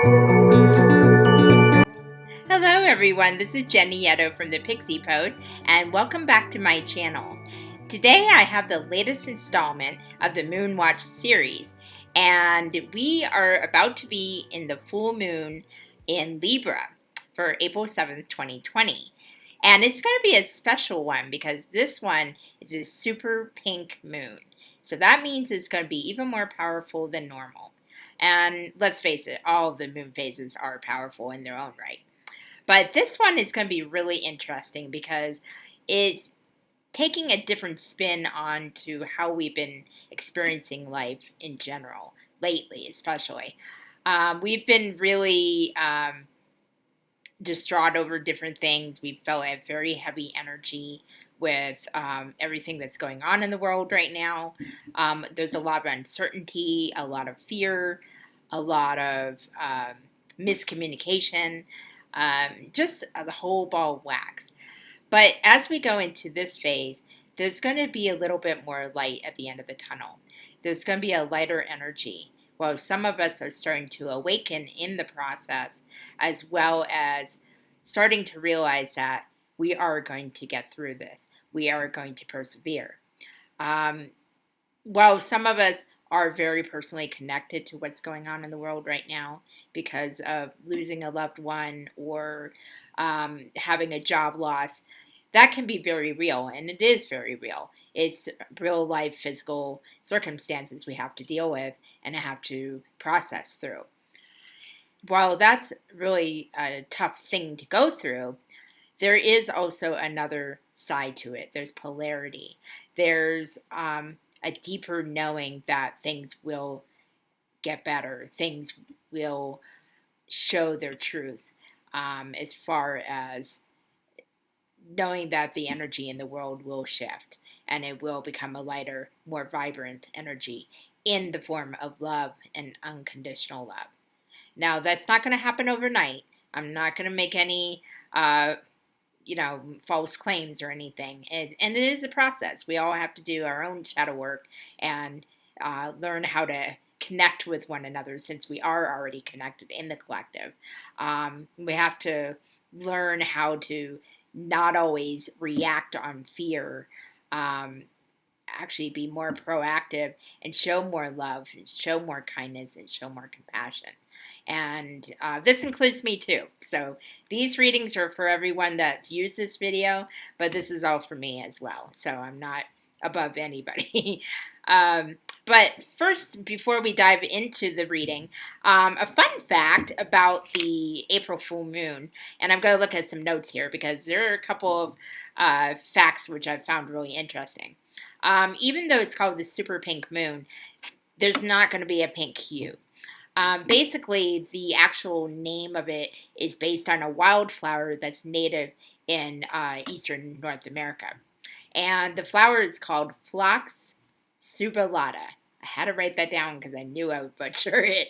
Hello everyone, this is Jenny Yetto from the Pixie Post, and welcome back to my channel. Today I have the latest installment of the Moon Watch series, and we are about to be in the full moon in Libra for April 7th, 2020. And it's going to be a special one because this one is a super pink moon. So that means it's going to be even more powerful than normal. And let's face it, all of the moon phases are powerful in their own right. But this one is going to be really interesting because it's taking a different spin onto how we've been experiencing life in general, lately especially. We've been really distraught over different things. We felt a very heavy energy with everything that's going on in the world right now. There's a lot of uncertainty, a lot of fear, a lot of miscommunication, just the whole ball of wax. But as we go into this phase, there's going to be a little bit more light at the end of the tunnel. There's going to be a lighter energy. Well, some of us are starting to awaken in the process, as well as starting to realize that we are going to get through this. We are going to persevere. While some of us are very personally connected to what's going on in the world right now because of losing a loved one or having a job loss, that can be very real, and it is very real. It's real life physical circumstances we have to deal with and have to process through. While that's really a tough thing to go through, there is also another side to it. There's polarity. There's a deeper knowing that things will get better. Things will show their truth, as far as knowing that the energy in the world will shift and it will become a lighter, more vibrant energy in the form of love and unconditional love. Now, that's not going to happen overnight. I'm not going to make any false claims or anything. And it is a process. We all have to do our own shadow work and learn how to connect with one another since we are already connected in the collective. We have to learn how to not always react on fear, actually be more proactive and show more love, and show more kindness, and show more compassion. And this includes me too. So these readings are for everyone that views this video, but this is all for me as well. So I'm not above anybody. But first, before we dive into the reading, a fun fact about the April full moon, and I'm going to look at some notes here because there are a couple of facts which I found really interesting. Even though it's called the super pink moon, there's not going to be a pink hue. Basically, the actual name of it is based on a wildflower that's native in eastern North America. And the flower is called Phlox subulata. I had to write that down because I knew I would butcher it.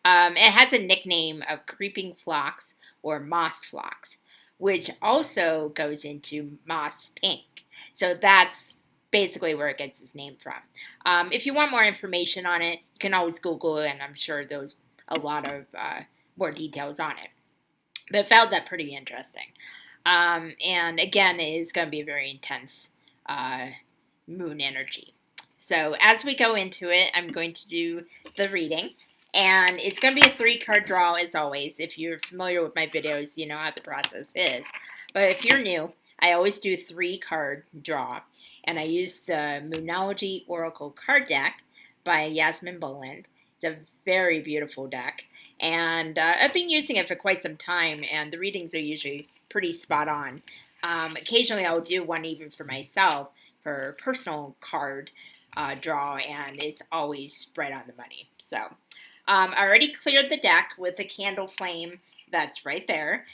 It has a nickname of creeping phlox or moss phlox, which also goes into moss pink. So that's basically where it gets its name from. If you want more information on it, you can always Google it, and I'm sure there's a lot of more details on it. But I found that pretty interesting. And again, it is going to be a very intense moon energy. So as we go into it, I'm going to do the reading. And it's going to be a 3-card draw as always. If you're familiar with my videos, you know how the process is. But if you're new, I always do 3-card draw. And I use the Moonology Oracle card deck by Yasmin Boland. It's a very beautiful deck. And I've been using it for quite some time. And the readings are usually pretty spot on. Occasionally I'll do one even for myself for personal card draw, and it's always right on the money. So I already cleared the deck with the candle flame that's right there.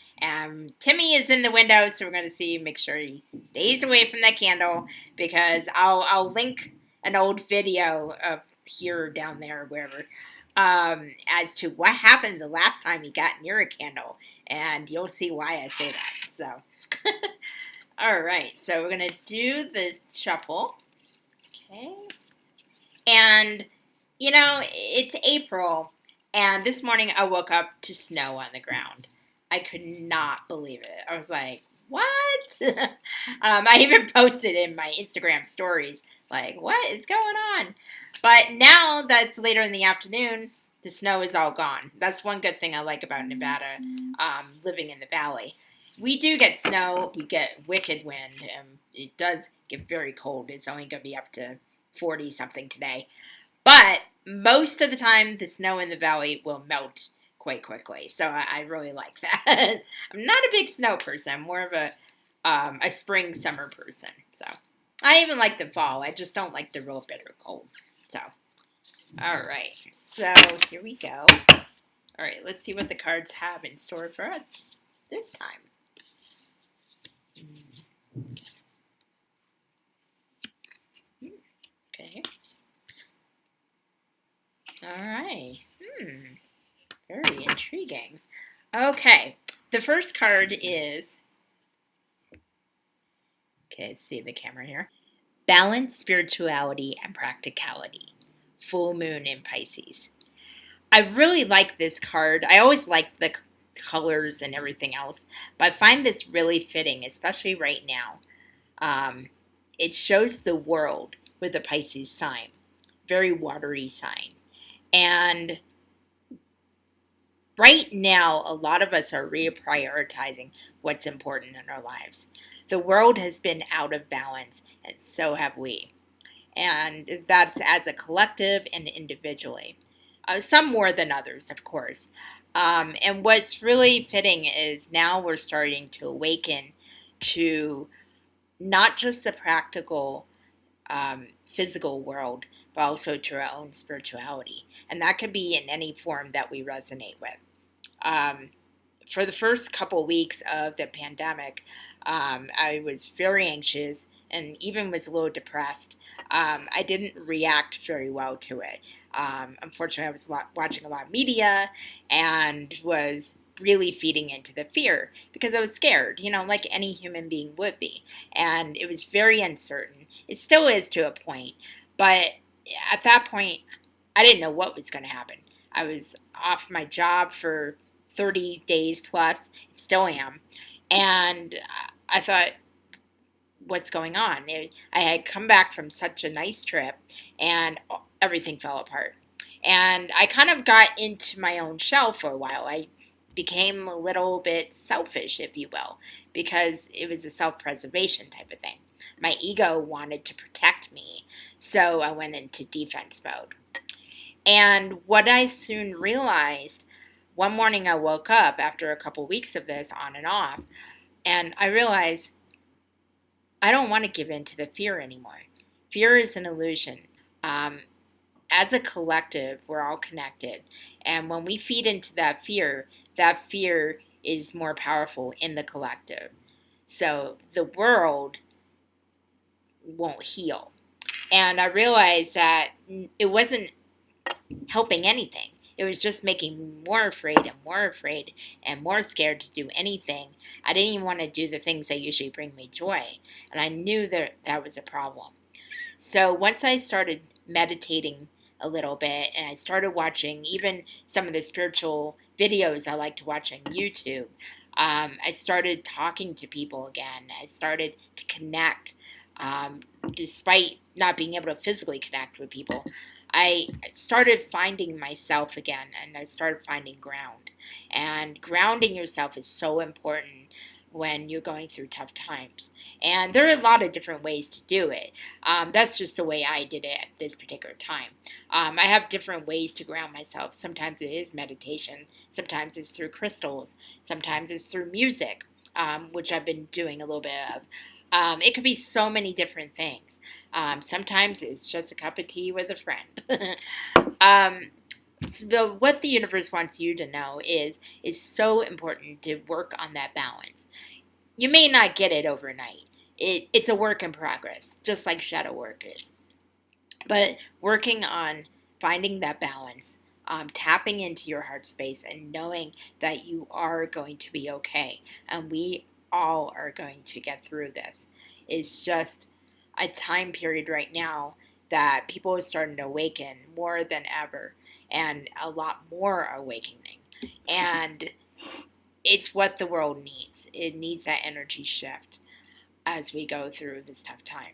Timmy is in the window, so we're going to see, make sure he stays away from that candle, because I'll link an old video of here or down there or wherever as to what happened the last time he got near a candle, and you'll see why I say that. So, all right, so we're going to do the shuffle. Okay. And, you know, it's April, And this morning I woke up to snow on the ground. I could not believe it. I was like, what? I even posted in my Instagram stories, like, what is going on? But now that's later in the afternoon, the snow is all gone. That's one good thing I like about Nevada, living in the valley. We do get snow, we get wicked wind, and it does get very cold. It's only going to be up to 40 something today. But most of the time, the snow in the valley will melt quite quickly. So I really like that. I'm not a big snow person. I'm more of a spring, summer person. So I even like the fall. I just don't like the real bitter cold. So, all right. So here we go. All right, let's see what the cards have in store for us this time. Okay. All right. Very intriguing. Okay. The first card is, okay, see the camera here. Balance, spirituality, and practicality. Full moon in Pisces. I really like this card. I always like the colors and everything else, but I find this really fitting, especially right now. It shows the world with a Pisces sign, very watery sign. And right now, a lot of us are reprioritizing what's important in our lives. The world has been out of balance, and so have we. And that's as a collective and individually. Some more than others, of course. And what's really fitting is now we're starting to awaken to not just the practical, physical world, but also to our own spirituality. And that could be in any form that we resonate with. For the first couple weeks of the pandemic, I was very anxious and even was a little depressed. I didn't react very well to it. Unfortunately, I was watching a lot of media and was really feeding into the fear because I was scared, like any human being would be. And it was very uncertain. It still is to a point. But at that point, I didn't know what was going to happen. I was off my job for 30 days plus, still am. And I thought, what's going on? I had come back from such a nice trip and everything fell apart. And I kind of got into my own shell for a while. I became a little bit selfish, if you will, because it was a self-preservation type of thing. My ego wanted to protect me, so I went into defense mode. And what I soon realized, one morning I woke up after a couple weeks of this on and off, and I realized I don't want to give in to the fear anymore. Fear is an illusion. As a collective, we're all connected. And when we feed into that fear is more powerful in the collective. So the world won't heal. And I realized that it wasn't helping anything. It was just making me more afraid and more scared to do anything. I didn't even want to do the things that usually bring me joy. And I knew that was a problem. So once I started meditating a little bit and I started watching even some of the spiritual videos I like to watch on YouTube, I started talking to people again. I started to connect, despite not being able to physically connect with people. I started finding myself again, and I started finding ground. And grounding yourself is so important when you're going through tough times. And there are a lot of different ways to do it. That's just the way I did it at this particular time. I have different ways to ground myself. Sometimes it is meditation. Sometimes it's through crystals. Sometimes it's through music, which I've been doing a little bit of. It could be so many different things. Sometimes it's just a cup of tea with a friend. So what the universe wants you to know is so important to work on that balance. You may not get it overnight. It's a work in progress, just like shadow work is. But working on finding that balance, tapping into your heart space and knowing that you are going to be okay. And we all are going to get through this. It's just a time period right now that people are starting to awaken more than ever. and a lot more awakening. And it's what the world needs. It needs that energy shift as we go through this tough time.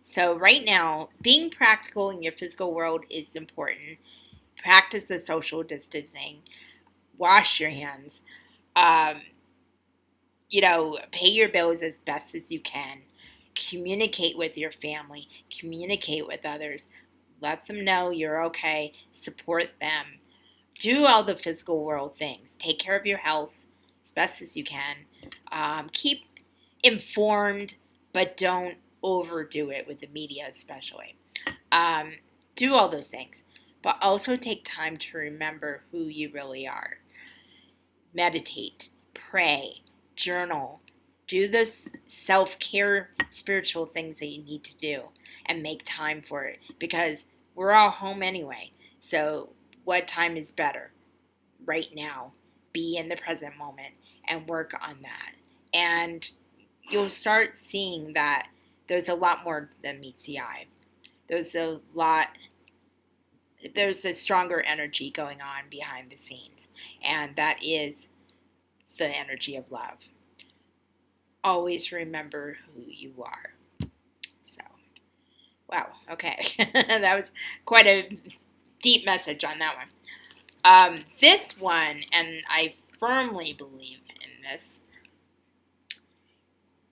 So right now, being practical in your physical world is important. Practice the social distancing. Wash your hands. Um, pay your bills as best as you can. Communicate with your family. Communicate with others. Let them know you're okay. Support them. Do all the physical world things. Take care of your health as best as you can. Keep informed, but don't overdo it with the media, especially. Um, do all those things, but also take time to remember who you really are. Meditate, pray, journal, do those self care spiritual things that you need to do, and make time for it because we're all home anyway. So, what time is better? Right now. Be in the present moment and work on that. And you'll start seeing that there's a lot more than meets the eye. There's a lot, there's a stronger energy going on behind the scenes, and that is the energy of love. Always remember who you are. So, wow, okay. That was quite a deep message on that one. This one, and I firmly believe in this,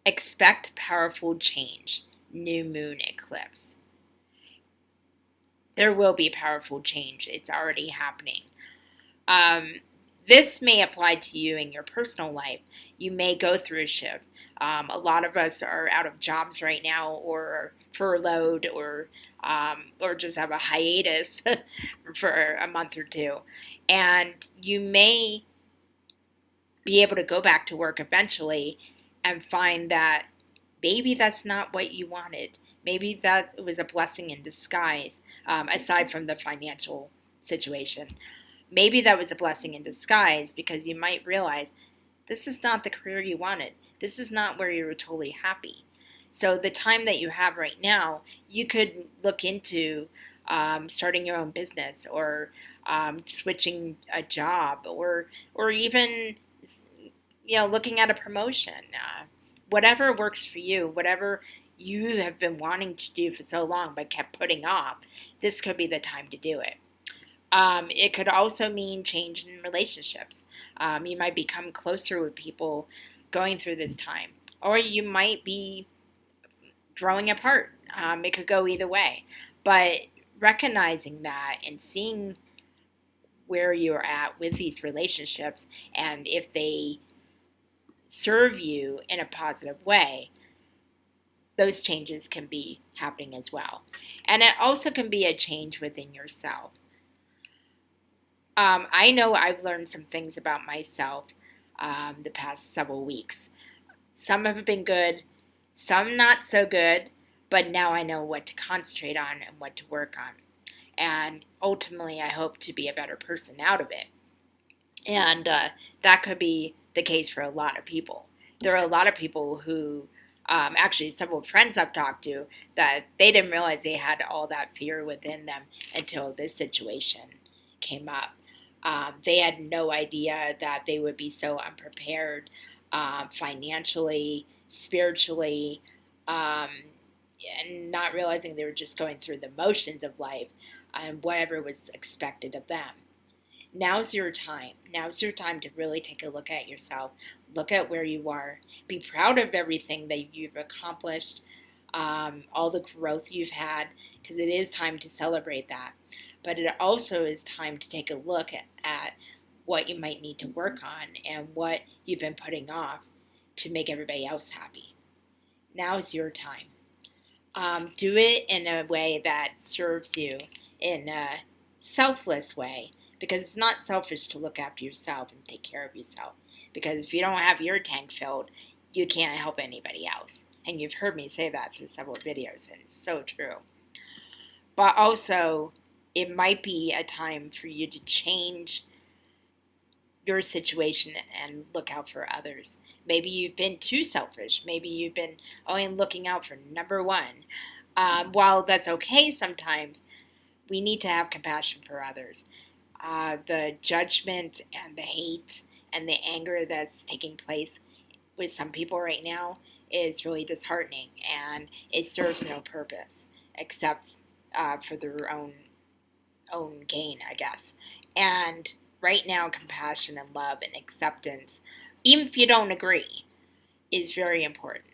expect powerful change, new moon eclipse. There will be powerful change. It's already happening. Um, this may apply to you in your personal life. You may go through a shift. A lot of us are out of jobs right now, or furloughed, or just have a hiatus for a month or two, and you may be able to go back to work eventually and find that maybe that's not what you wanted. Maybe that was a blessing in disguise, aside from the financial situation. Maybe that was a blessing in disguise because you might realize this is not the career you wanted. This is not where you were totally happy. So the time that you have right now, you could look into starting your own business, or switching a job, or even looking at a promotion. Whatever works for you, whatever you have been wanting to do for so long but kept putting off, this could be the time to do it. It could also mean change in relationships. You might become closer with people going through this time, or you might be growing apart. It could go either way. But recognizing that and seeing where you're at with these relationships, and if they serve you in a positive way, those changes can be happening as well. And it also can be a change within yourself. I know I've learned some things about myself the past several weeks. Some have been good, some not so good, but now I know what to concentrate on and what to work on. And ultimately, I hope to be a better person out of it. And that could be the case for a lot of people. There are a lot of people who, actually, several friends I've talked to, that they didn't realize they had all that fear within them until this situation came up. They had no idea that they would be so unprepared, financially, spiritually, and not realizing they were just going through the motions of life and whatever was expected of them. Now's your time. Now's your time to really take a look at yourself. Look at where you are. Be proud of everything that you've accomplished, all the growth you've had, because it is time to celebrate that. But it also is time to take a look at what you might need to work on and what you've been putting off to make everybody else happy. Now's your time. Do it in a way that serves you, in a selfless way, because it's not selfish to look after yourself and take care of yourself. Because if you don't have your tank filled, you can't help anybody else. And you've heard me say that through several videos, and it's so true. But also, it might be a time for you to change your situation and look out for others. Maybe you've been too selfish. Maybe you've been only looking out for number one. While that's okay sometimes, we need to have compassion for others. The judgment and the hate and the anger that's taking place with some people right now is really disheartening, and it serves no purpose except for their own gain, I guess. And right now, compassion and love and acceptance, even if you don't agree, is very important,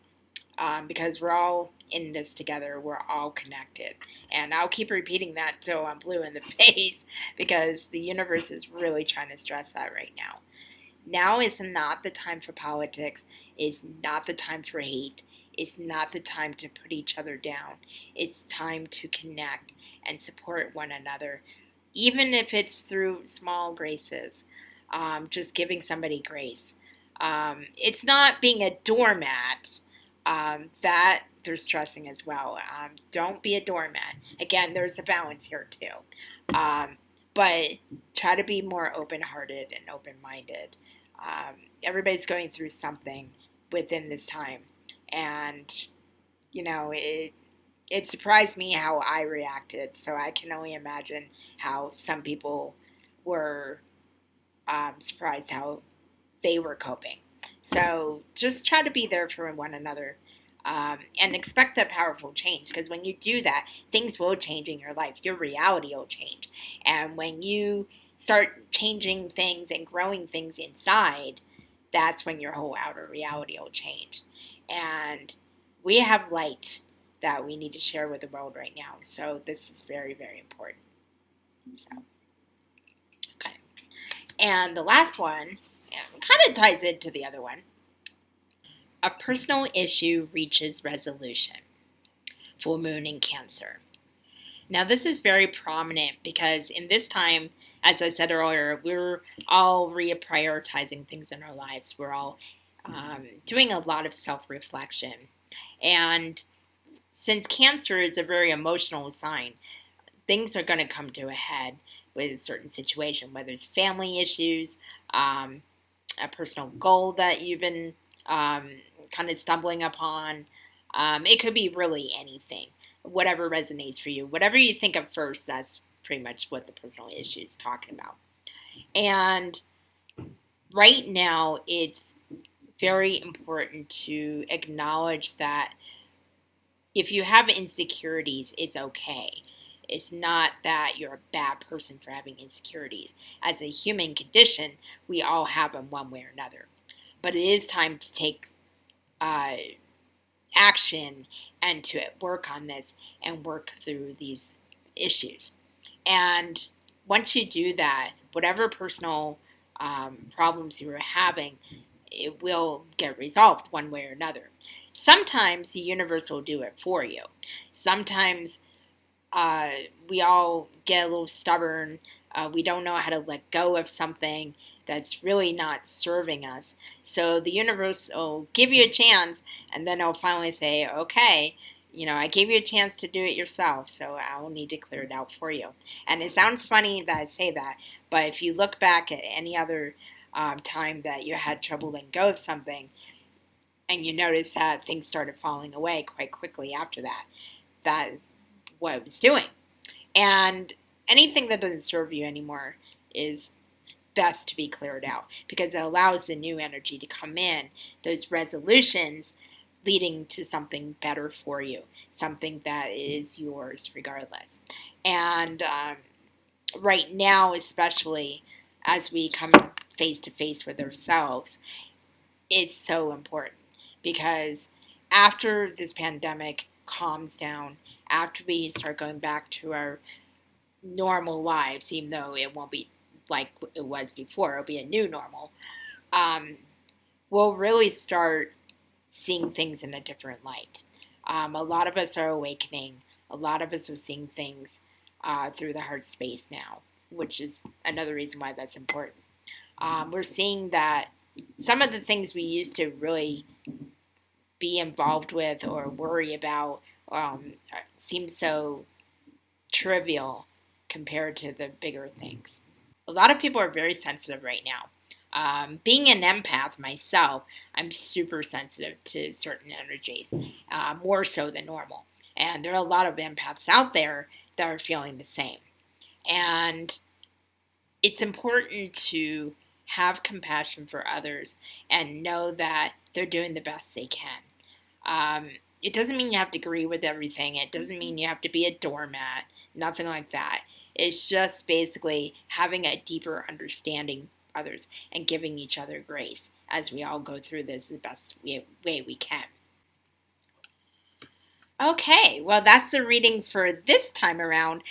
because we're all in this together. We're all connected. And I'll keep repeating that till I'm blue in the face, because the universe is really trying to stress that right now. Now is not the time for politics. It's not the time for hate. It's not the time to put each other down. It's time to connect and support one another, even if it's through small graces. Just giving somebody grace. It's not being a doormat. That they're stressing as well. Don't be a doormat. Again, there's a balance here too. But try to be more open-hearted and open-minded. Everybody's going through something within this time, and it surprised me how I reacted. So I can only imagine how some people were surprised how they were coping. So just try to be there for one another, and expect a powerful change, because when you do that, things will change in your life. Your reality will change. And when you start changing things and growing things inside, that's when your whole outer reality will change. And we have light that we need to share with the world right now. So this is very, very important. So, okay. And the last one kind of ties into the other one. A personal issue reaches resolution. Full moon in Cancer. Now, this is very prominent because in this time, as I said earlier, we're all reprioritizing things in our lives. We're all doing a lot of self-reflection. And since Cancer is a very emotional sign, things are going to come to a head with a certain situation, whether it's family issues, a personal goal that you've been kind of stumbling upon. It could be really anything, whatever resonates for you. Whatever you think of first, that's pretty much what the personal issue is talking about. And right now, it's very important to acknowledge that if you have insecurities, it's okay. It's not that you're a bad person for having insecurities. As a human condition, we all have them one way or another. But it is time to take action and to work on this and work through these issues. And once you do that, whatever personal problems you are having, it will get resolved one way or another. Sometimes the universe will do it for you. Sometimes we all get a little stubborn. We don't know how to let go of something that's really not serving us. So the universe will give you a chance, and then it'll finally say, okay, I gave you a chance to do it yourself, so I'll need to clear it out for you. And it sounds funny that I say that, but if you look back at any other time that you had trouble letting go of something, and you notice that things started falling away quite quickly after that, that's what it was doing. And anything that doesn't serve you anymore is best to be cleared out, because it allows the new energy to come in, those resolutions leading to something better for you, something that is yours regardless. And right now, especially as we come face to face with ourselves, it's so important, because after this pandemic calms down, after we start going back to our normal lives, even though it won't be like it was before, it'll be a new normal, we'll really start seeing things in a different light. A lot of us are awakening. A lot of us are seeing things through the heart space now, which is another reason why that's important. We're seeing that some of the things we used to really be involved with or worry about seem so trivial compared to the bigger things. A lot of people are very sensitive right now. Being an empath myself, I'm super sensitive to certain energies, more so than normal. And there are a lot of empaths out there that are feeling the same. And it's important to have compassion for others and know that they're doing the best they can. It doesn't mean you have to agree with everything. It doesn't mean you have to be a doormat. Nothing like that. It's just basically having a deeper understanding of others and giving each other grace as we all go through this the best way we can. Okay, well, that's the reading for this time around.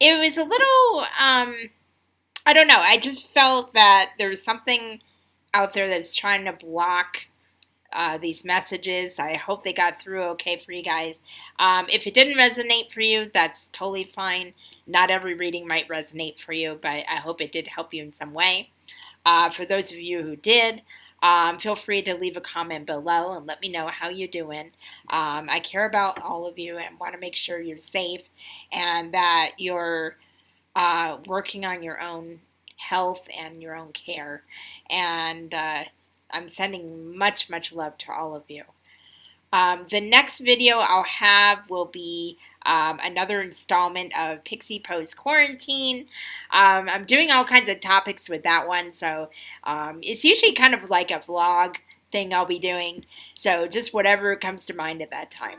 It was a little, I don't know. I just felt that there was something out there that's trying to block these messages. I hope they got through okay for you guys. If it didn't resonate for you, that's totally fine. Not every reading might resonate for you, but I hope it did help you in some way. For those of you who did, feel free to leave a comment below and let me know how you're doing. I care about all of you and want to make sure you're safe and that you're working on your own health and your own care. And I'm sending much, much love to all of you. The next video I'll have will be another installment of Pixie Post Quarantine. I'm doing all kinds of topics with that one, so it's usually kind of like a vlog thing I'll be doing. So just whatever comes to mind at that time.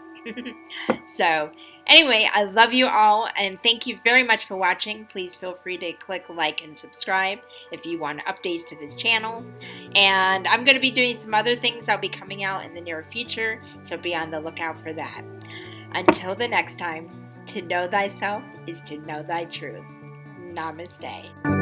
So anyway, I love you all and thank you very much for watching. Please feel free to click like and subscribe if you want updates to this channel. And I'm going to be doing some other things I'll be coming out in the near future, so be on the lookout for that. Until the next time, to know thyself is to know thy truth. Namaste.